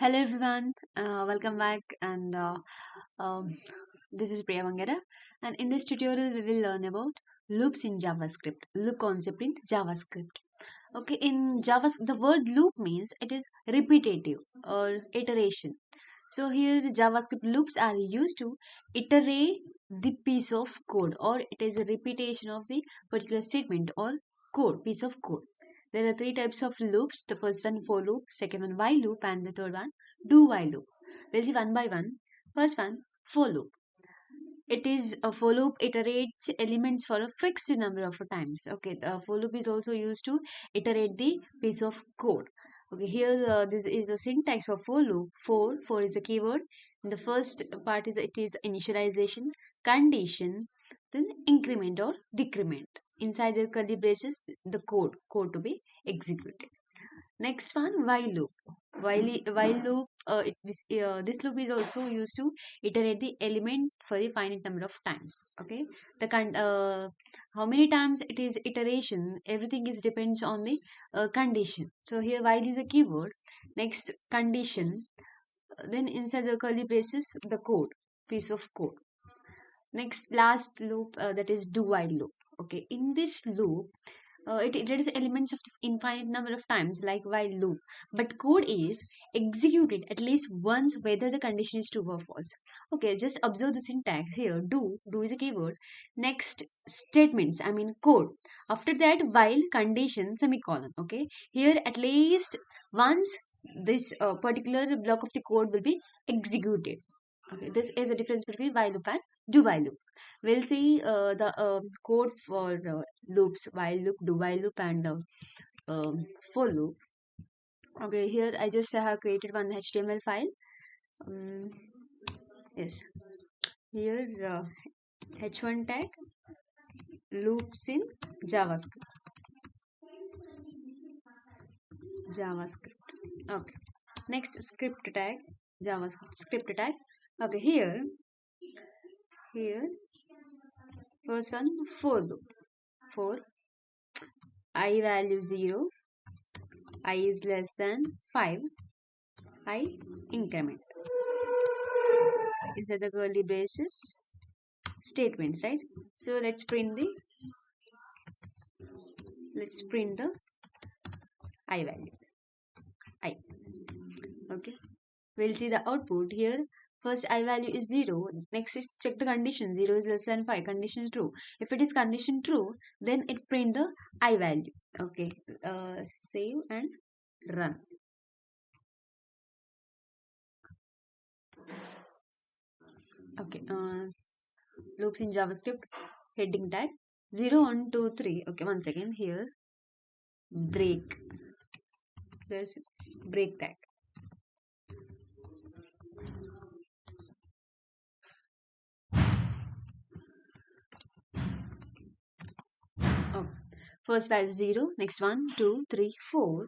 Hello everyone, welcome back and this is Priya Mangera, and in this tutorial we will learn about loops in JavaScript, loop concept in JavaScript. Okay, in JavaScript the word loop means it is repetitive or iteration. So here JavaScript loops are used to iterate the piece of code, or it is a repetition of the particular statement or piece of code. There are three types of loops. The first one for loop, second one while loop, and the third one do while loop. We'll see one by one. First one for loop. It is a for loop iterates elements for a fixed number of times. Okay, the for loop is also used to iterate the piece of code. Okay, here this is a syntax for loop. For is a keyword. And the first part is it is initialization, condition, then increment or decrement. Inside the curly braces, the code to be executed. Next one, while loop. While loop, this loop is also used to iterate the element for the finite number of times. Okay, how many times it is iteration? Everything is depends on the condition. So here while is a keyword. Next condition. Then inside the curly braces, the piece of code. Next last loop, that is do while loop. Okay, in this loop it iterates elements of infinite number of times like while loop, but code is executed at least once whether the condition is true or false. Okay, just observe the syntax here. Do is a keyword. Next statements, I mean code. After that while condition semicolon. Okay, here at least once this particular block of the code will be executed. Okay, this is a difference between while loop and do while loop. We'll see the code for loops, while loop, do while loop, and for loop. Okay, here I just have created one HTML file. Um, yes, here h1 tag loops in JavaScript. Okay, next script tag JavaScript script tag. Okay, here first one for loop for I value 0, I is less than 5, I increment. Inside the curly braces statements, right? So let's print the I value. I. Okay. We'll see the output here. First I value is 0. Next is check the condition. 0 is less than 5. Condition is true. If it is condition true, then it print the I value. Okay. Save and run. Okay. Loops in JavaScript. Heading tag 0, 1, 2, 3. Okay, one second. Here break. There's break tag. Oh, first value 0, next 1, 2, 3, 4.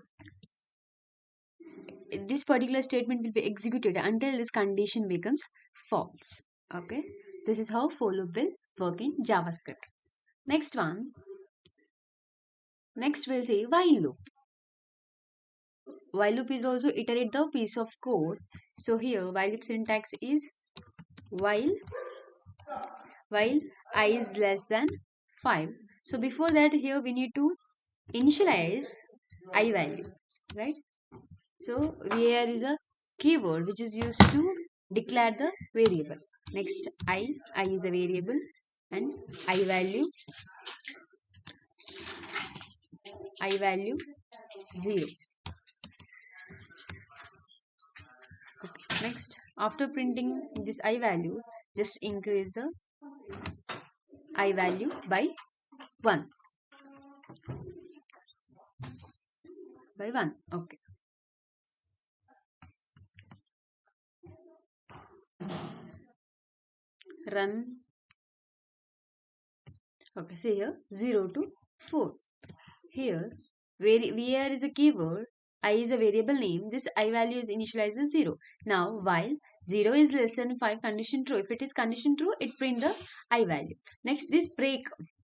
This particular statement will be executed until this condition becomes false. Okay, this is how for loop will work in JavaScript. Next one, next we'll say while loop. While loop is also iterate the piece of code. So here while loop syntax is while I is less than 5. So before that here we need to initialize I value, right? So here is a keyword which is used to declare the variable. Next I is a variable, and I value 0. Okay. Next, after printing this I value, just increase the I value by 1. Okay. Run. Okay, see here 0 to 4. Here where is a keyword, I is a variable name, this I value is initialized as 0. Now while 0 is less than 5, condition true. If it is condition true, it print the I value. Next, this break.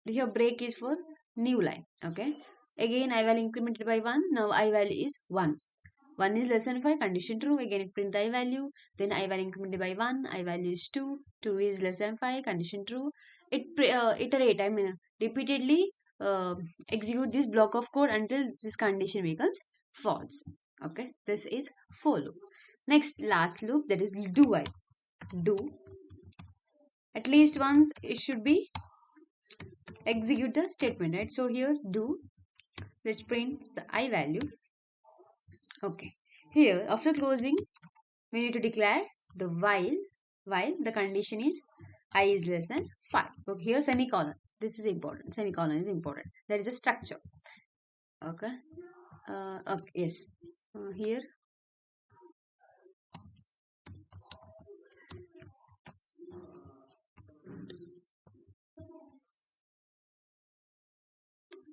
Here break is for new line. Okay, again I value incremented by 1. Now I value is 1. 1 is less than 5, condition true, again it print the I value, then I value incremented by 1, I value is 2, 2 is less than 5, condition true. Iterate, I mean, repeatedly uh, execute this block of code until this condition becomes false. Okay, this is for loop. Next, last loop, that is do while. Do, at least once it should be execute the statement, right? So here do, let's print the I value. Okay, here after closing we need to declare the while the condition is I is less than 5. Okay, here semicolon, this is important, semicolon is important, there is a structure. Okay, okay, yes, here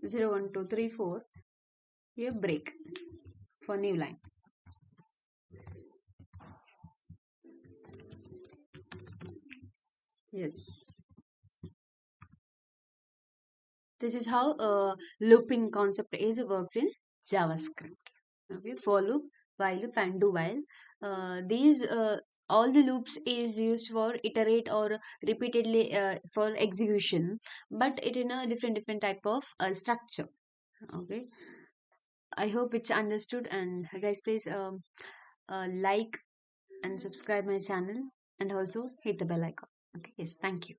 0 1 2 3 4, here break for new line. Yes, this is how looping concept is works in JavaScript. Okay, for loop, while loop, and do while. These all the loops is used for iterate or repeatedly for execution, but it in a different type of structure. Okay, I hope it's understood. And guys, please like and subscribe my channel, and also hit the bell icon. Okay, yes, thank you.